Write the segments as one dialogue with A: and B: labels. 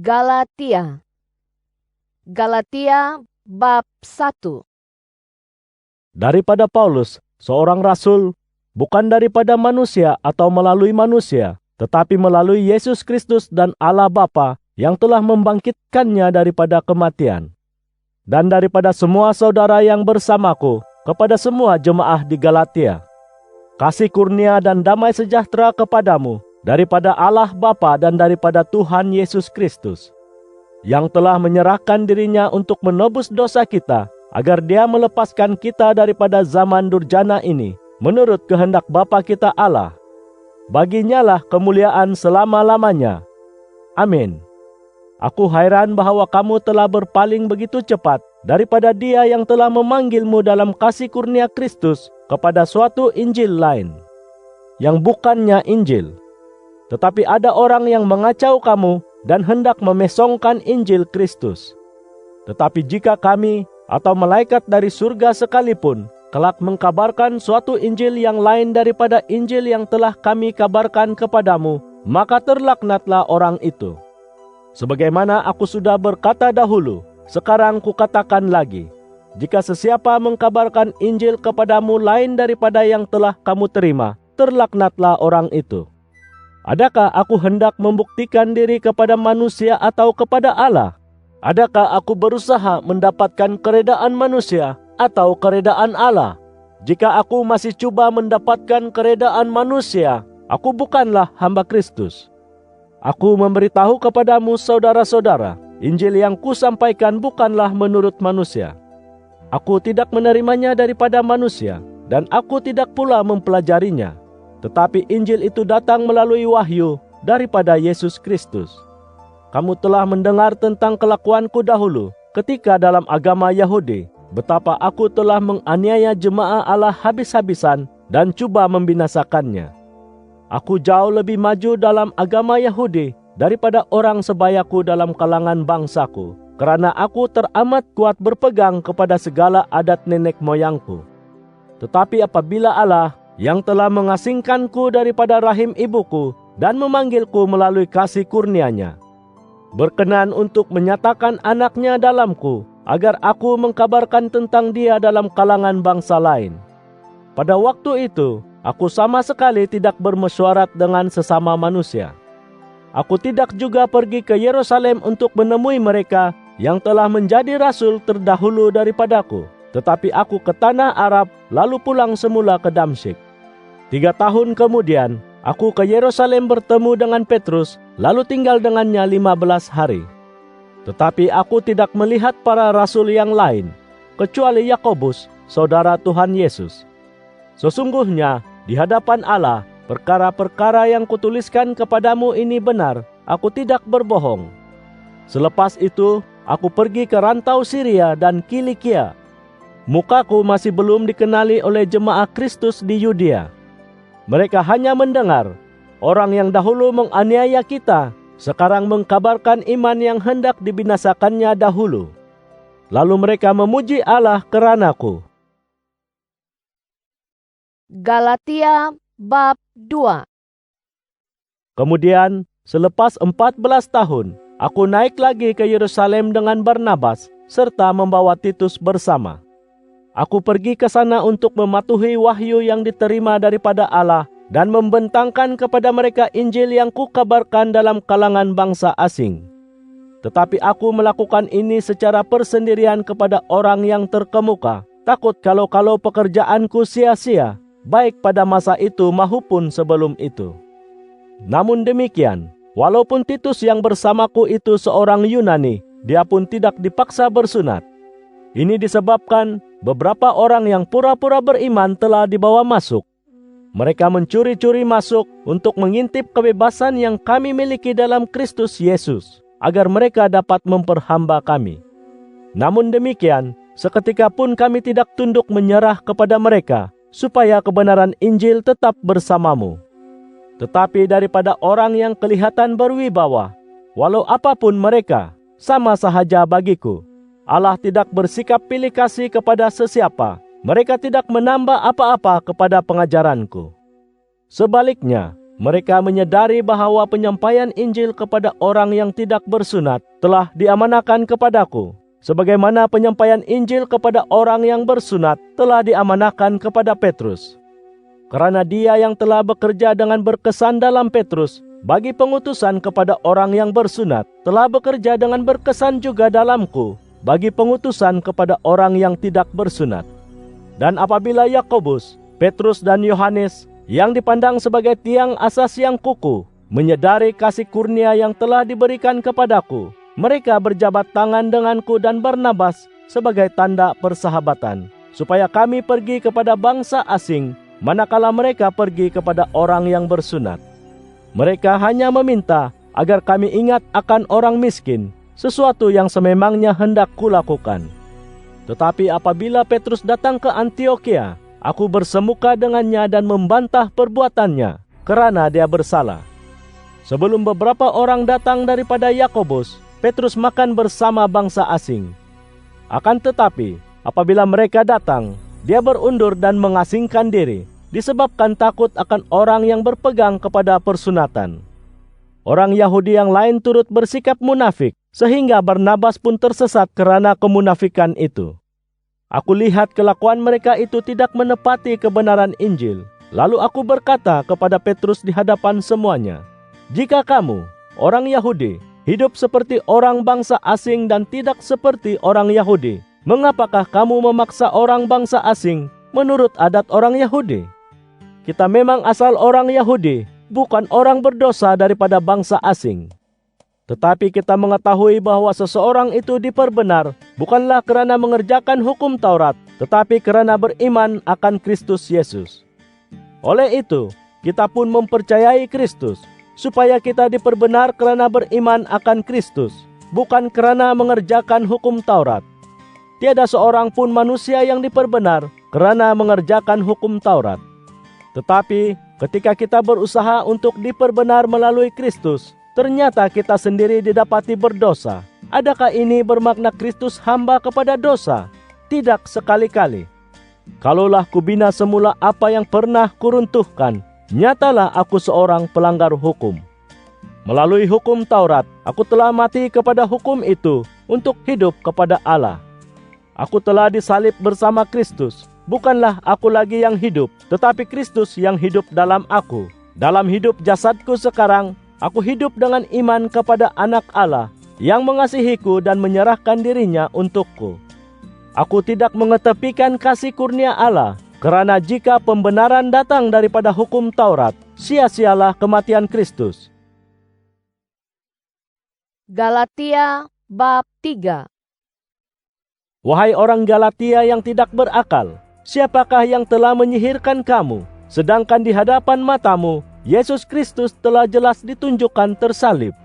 A: Galatia. Galatia bab 1.
B: Daripada Paulus, seorang rasul, bukan daripada manusia atau melalui manusia, tetapi melalui Yesus Kristus dan Allah Bapa yang telah membangkitkannya daripada kematian. Dan daripada semua saudara yang bersamaku, kepada semua jemaah di Galatia. Kasih kurnia dan damai sejahtera kepadamu, daripada Allah Bapa dan daripada Tuhan Yesus Kristus, yang telah menyerahkan dirinya untuk menebus dosa kita, agar Dia melepaskan kita daripada zaman durjana ini, menurut kehendak Bapa kita Allah. Baginya lah kemuliaan selama-lamanya. Amin. Aku heran bahwa kamu telah berpaling begitu cepat daripada Dia yang telah memanggilmu dalam kasih kurnia Kristus kepada suatu Injil lain, yang bukannya Injil. Tetapi ada orang yang mengacau kamu dan hendak memesongkan Injil Kristus. Tetapi jika kami atau malaikat dari surga sekalipun kelak mengkabarkan suatu Injil yang lain daripada Injil yang telah kami kabarkan kepadamu, maka terlaknatlah orang itu. Sebagaimana aku sudah berkata dahulu, sekarang kukatakan lagi, jika sesiapa mengkabarkan Injil kepadamu lain daripada yang telah kamu terima, terlaknatlah orang itu. Adakah aku hendak membuktikan diri kepada manusia atau kepada Allah? Adakah aku berusaha mendapatkan keredaan manusia atau keredaan Allah? Jika aku masih cuba mendapatkan keredaan manusia, aku bukanlah hamba Kristus. Aku memberitahu kepadamu saudara-saudara, Injil yang kusampaikan bukanlah menurut manusia. Aku tidak menerimanya daripada manusia, dan aku tidak pula mempelajarinya. Tetapi Injil itu datang melalui wahyu daripada Yesus Kristus. Kamu telah mendengar tentang kelakuanku dahulu ketika dalam agama Yahudi, betapa aku telah menganiaya jemaah Allah habis-habisan dan cuba membinasakannya. Aku jauh lebih maju dalam agama Yahudi daripada orang sebayaku dalam kalangan bangsaku, karena aku teramat kuat berpegang kepada segala adat nenek moyangku. Tetapi apabila Allah yang telah mengasingkanku daripada rahim ibuku dan memanggilku melalui kasih kurnia-Nya, berkenan untuk menyatakan anaknya dalamku, agar aku mengkabarkan tentang Dia dalam kalangan bangsa lain. Pada waktu itu, aku sama sekali tidak bermesyuarat dengan sesama manusia. Aku tidak juga pergi ke Yerusalem untuk menemui mereka yang telah menjadi rasul terdahulu daripadaku, tetapi aku ke tanah Arab lalu pulang semula ke Damsyik. 3 tahun kemudian, aku ke Yerusalem bertemu dengan Petrus, lalu tinggal dengannya 15 hari. Tetapi aku tidak melihat para rasul yang lain, kecuali Yakobus, saudara Tuhan Yesus. Sesungguhnya, di hadapan Allah, perkara-perkara yang kutuliskan kepadamu ini benar, aku tidak berbohong. Selepas itu, aku pergi ke rantau Syria dan Kilikia. Mukaku masih belum dikenali oleh jemaah Kristus di Yudea. Mereka hanya mendengar, orang yang dahulu menganiaya kita, sekarang mengkabarkan iman yang hendak dibinasakannya dahulu. Lalu mereka memuji Allah keranaku.
A: Galatia bab 2.
B: Kemudian, selepas 14 tahun, aku naik lagi ke Yerusalem dengan Barnabas, serta membawa Titus bersama. Aku pergi ke sana untuk mematuhi wahyu yang diterima daripada Allah dan membentangkan kepada mereka Injil yang kukabarkan dalam kalangan bangsa asing. Tetapi aku melakukan ini secara persendirian kepada orang yang terkemuka, takut kalau pekerjaanku sia-sia, baik pada masa itu maupun sebelum itu. Namun demikian, walaupun Titus yang bersamaku itu seorang Yunani, dia pun tidak dipaksa bersunat. Ini disebabkan beberapa orang yang pura-pura beriman telah dibawa masuk. Mereka mencuri-curi masuk untuk mengintip kebebasan yang kami miliki dalam Kristus Yesus, agar mereka dapat memperhamba kami. Namun demikian, seketika pun kami tidak tunduk menyerah kepada mereka, supaya kebenaran Injil tetap bersamamu. Tetapi daripada orang yang kelihatan berwibawa, walau apapun mereka, sama sahaja bagiku. Allah tidak bersikap pilih kasih kepada sesiapa. Mereka tidak menambah apa-apa kepada pengajaranku. Sebaliknya, Mereka menyadari bahwa penyampaian Injil kepada orang yang tidak bersunat telah diamanahkan kepadaku, sebagaimana penyampaian Injil kepada orang yang bersunat telah diamanahkan kepada Petrus. Karena dia yang telah bekerja dengan berkesan dalam Petrus bagi pengutusan kepada orang yang bersunat, telah bekerja dengan berkesan juga dalamku bagi pengutusan kepada orang yang tidak bersunat. Dan apabila Yakobus, Petrus dan Yohanes yang dipandang sebagai tiang asas yang kukuh menyadari kasih kurnia yang telah diberikan kepadaku, mereka berjabat tangan denganku dan Barnabas sebagai tanda persahabatan, supaya kami pergi kepada bangsa asing manakala mereka pergi kepada orang yang bersunat. Mereka hanya meminta agar kami ingat akan orang miskin, sesuatu yang sememangnya hendak kulakukan. Tetapi apabila Petrus datang ke Antiokhia, aku bersemuka dengannya dan membantah perbuatannya, kerana dia bersalah. Sebelum beberapa orang datang daripada Yakobus, Petrus makan bersama bangsa asing. Akan tetapi, apabila mereka datang, dia berundur dan mengasingkan diri, disebabkan takut akan orang yang berpegang kepada persunatan. Orang Yahudi yang lain turut bersikap munafik, sehingga Barnabas pun tersesat kerana kemunafikan itu. Aku lihat kelakuan mereka itu tidak menepati kebenaran Injil. Lalu aku berkata kepada Petrus di hadapan semuanya, "Jika kamu, orang Yahudi, hidup seperti orang bangsa asing dan tidak seperti orang Yahudi, mengapakah kamu memaksa orang bangsa asing menurut adat orang Yahudi? Kita memang asal orang Yahudi, bukan orang berdosa daripada bangsa asing. Tetapi kita mengetahui bahwa seseorang itu diperbenar bukanlah kerana mengerjakan hukum Taurat, tetapi kerana beriman akan Kristus Yesus. Oleh itu, kita pun mempercayai Kristus, supaya kita diperbenar kerana beriman akan Kristus, bukan kerana mengerjakan hukum Taurat. Tiada seorang pun manusia yang diperbenar kerana mengerjakan hukum Taurat. Tetapi ketika kita berusaha untuk diperbenar melalui Kristus, ternyata kita sendiri didapati berdosa. Adakah ini bermakna Kristus hamba kepada dosa? Tidak sekali-kali. Kalaulah kubina semula apa yang pernah kuruntuhkan, nyatalah aku seorang pelanggar hukum. Melalui hukum Taurat, aku telah mati kepada hukum itu untuk hidup kepada Allah. Aku telah disalib bersama Kristus. Bukanlah aku lagi yang hidup, tetapi Kristus yang hidup dalam aku. Dalam hidup jasadku sekarang, aku hidup dengan iman kepada Anak Allah yang mengasihiku dan menyerahkan dirinya untukku. Aku tidak mengetepikan kasih kurnia Allah, kerana jika pembenaran datang daripada hukum Taurat, sia-sialah kematian Kristus."
A: Galatia bab 3.
B: Wahai orang Galatia yang tidak berakal, siapakah yang telah menyihirkan kamu, sedangkan di hadapan matamu Yesus Kristus telah jelas ditunjukkan tersalib?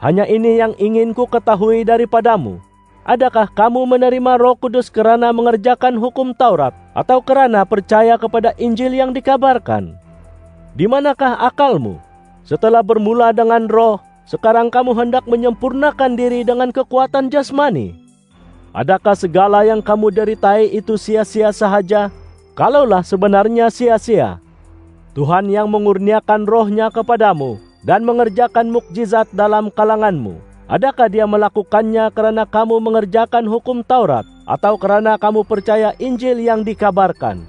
B: Hanya ini yang ingin ku ketahui daripadamu. Adakah kamu menerima Roh Kudus kerana mengerjakan hukum Taurat, atau kerana percaya kepada Injil yang dikabarkan? Di manakah akalmu? Setelah bermula dengan roh, sekarang kamu hendak menyempurnakan diri dengan kekuatan jasmani. Adakah segala yang kamu deritai itu sia-sia sahaja? Kalaulah sebenarnya sia-sia, Tuhan yang mengurniakan rohnya kepadamu dan mengerjakan mukjizat dalam kalanganmu, adakah dia melakukannya kerana kamu mengerjakan hukum Taurat atau kerana kamu percaya Injil yang dikabarkan?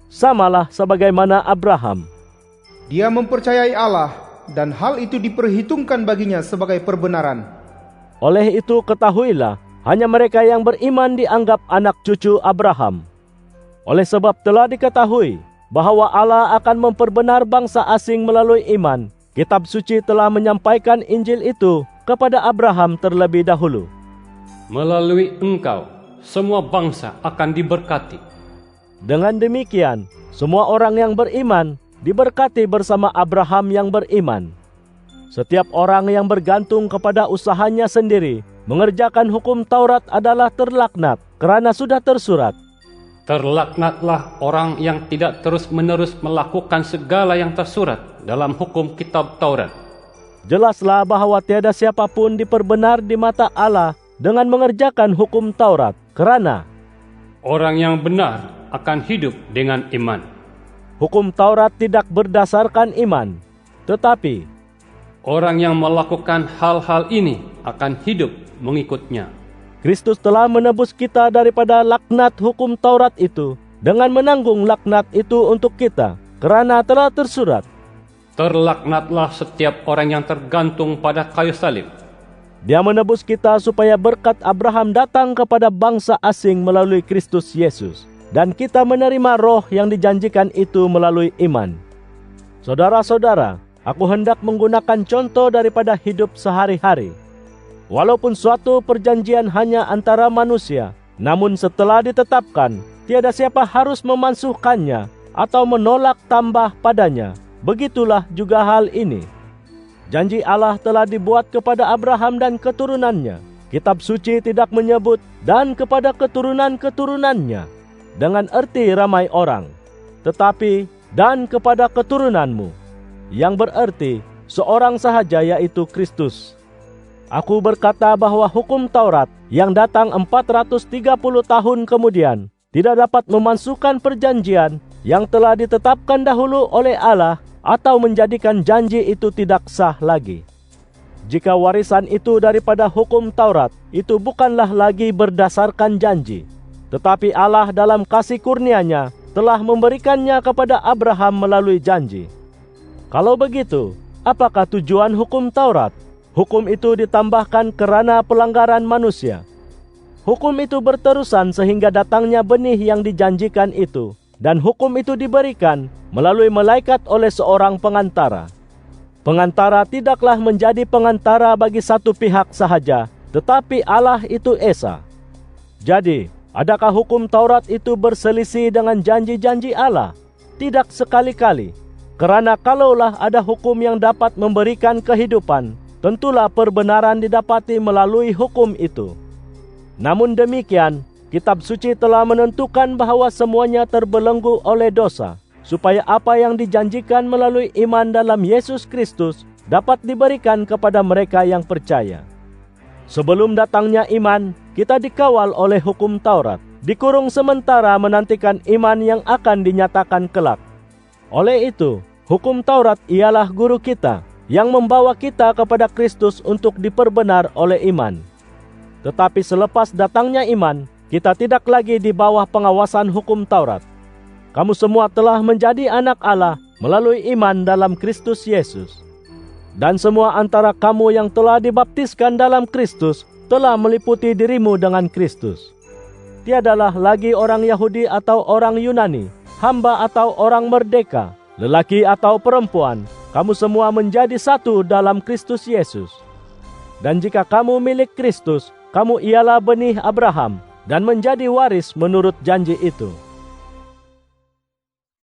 B: Samalah sebagaimana Abraham.
C: Dia mempercayai Allah dan hal itu diperhitungkan baginya sebagai perbenaran.
B: Oleh itu ketahuilah, hanya mereka yang beriman dianggap anak cucu Abraham. Oleh sebab telah diketahui bahwa Allah akan memperbenar bangsa asing melalui iman, Kitab Suci telah menyampaikan Injil itu kepada Abraham terlebih dahulu.
D: Melalui engkau, semua bangsa akan diberkati.
B: Dengan demikian, semua orang yang beriman diberkati bersama Abraham yang beriman. Setiap orang yang bergantung kepada usahanya sendiri mengerjakan hukum Taurat adalah terlaknat, kerana sudah tersurat,
D: Terlaknatlah orang yang tidak terus-menerus melakukan segala yang tersurat dalam hukum kitab Taurat.
B: Jelaslah bahawa tiada siapapun diperbenar di mata Allah dengan mengerjakan hukum Taurat, kerana
D: orang yang benar akan hidup dengan iman.
B: hukum Taurat tidak berdasarkan iman. Tetapi
D: orang yang melakukan hal-hal ini akan hidup mengikutnya.
B: Kristus telah menebus kita daripada laknat hukum Taurat itu dengan menanggung laknat itu untuk kita, kerana telah tersurat,
D: Terlaknatlah setiap orang yang tergantung pada kayu salib.
B: Dia menebus kita supaya berkat Abraham datang kepada bangsa asing melalui Kristus Yesus, dan kita menerima roh yang dijanjikan itu melalui iman. Saudara-saudara, aku hendak menggunakan contoh daripada hidup sehari-hari. Walaupun suatu perjanjian hanya antara manusia, namun setelah ditetapkan, tiada siapa harus memansuhkannya atau menolak tambah padanya. Begitulah juga hal ini. Janji Allah telah dibuat kepada Abraham dan keturunannya. Kitab suci tidak menyebut dan kepada keturunan-keturunannya dengan erti ramai orang, tetapi dan kepada keturunanmu, yang bererti seorang sahaja, yaitu Kristus. Aku berkata bahwa hukum Taurat yang datang 430 tahun kemudian tidak dapat memansuhkan perjanjian yang telah ditetapkan dahulu oleh Allah atau menjadikan janji itu tidak sah lagi. Jika warisan itu daripada hukum Taurat, itu bukanlah lagi berdasarkan janji, tetapi Allah dalam kasih kurnia-Nya telah memberikannya kepada Abraham melalui janji. Kalau begitu, apakah tujuan hukum Taurat? Hukum itu ditambahkan kerana pelanggaran manusia. Hukum itu berterusan sehingga datangnya benih yang dijanjikan itu, dan hukum itu diberikan melalui malaikat oleh seorang pengantara. Pengantara tidaklah menjadi pengantara bagi satu pihak sahaja, tetapi Allah itu esa. Jadi, adakah hukum Taurat itu berselisih dengan janji-janji Allah? Tidak sekali-kali. Kerana kalaulah ada hukum yang dapat memberikan kehidupan, tentulah perbenaran didapati melalui hukum itu. Namun demikian, Kitab Suci telah menentukan bahawa semuanya terbelenggu oleh dosa, supaya apa yang dijanjikan melalui iman dalam Yesus Kristus dapat diberikan kepada mereka yang percaya. Sebelum datangnya iman, kita dikawal oleh hukum Taurat, dikurung sementara menantikan iman yang akan dinyatakan kelak. Oleh itu, hukum Taurat ialah guru kita, yang membawa kita kepada Kristus untuk diperbenar oleh iman. Tetapi selepas datangnya iman, kita tidak lagi di bawah pengawasan hukum Taurat. Kamu semua telah menjadi anak Allah melalui iman dalam Kristus Yesus. Dan semua antara kamu yang telah dibaptiskan dalam Kristus telah meliputi dirimu dengan Kristus. Tiadalah lagi orang Yahudi atau orang Yunani, hamba atau orang merdeka, lelaki atau perempuan, kamu semua menjadi satu dalam Kristus Yesus. Dan jika kamu milik Kristus, kamu ialah benih Abraham dan menjadi waris menurut janji itu.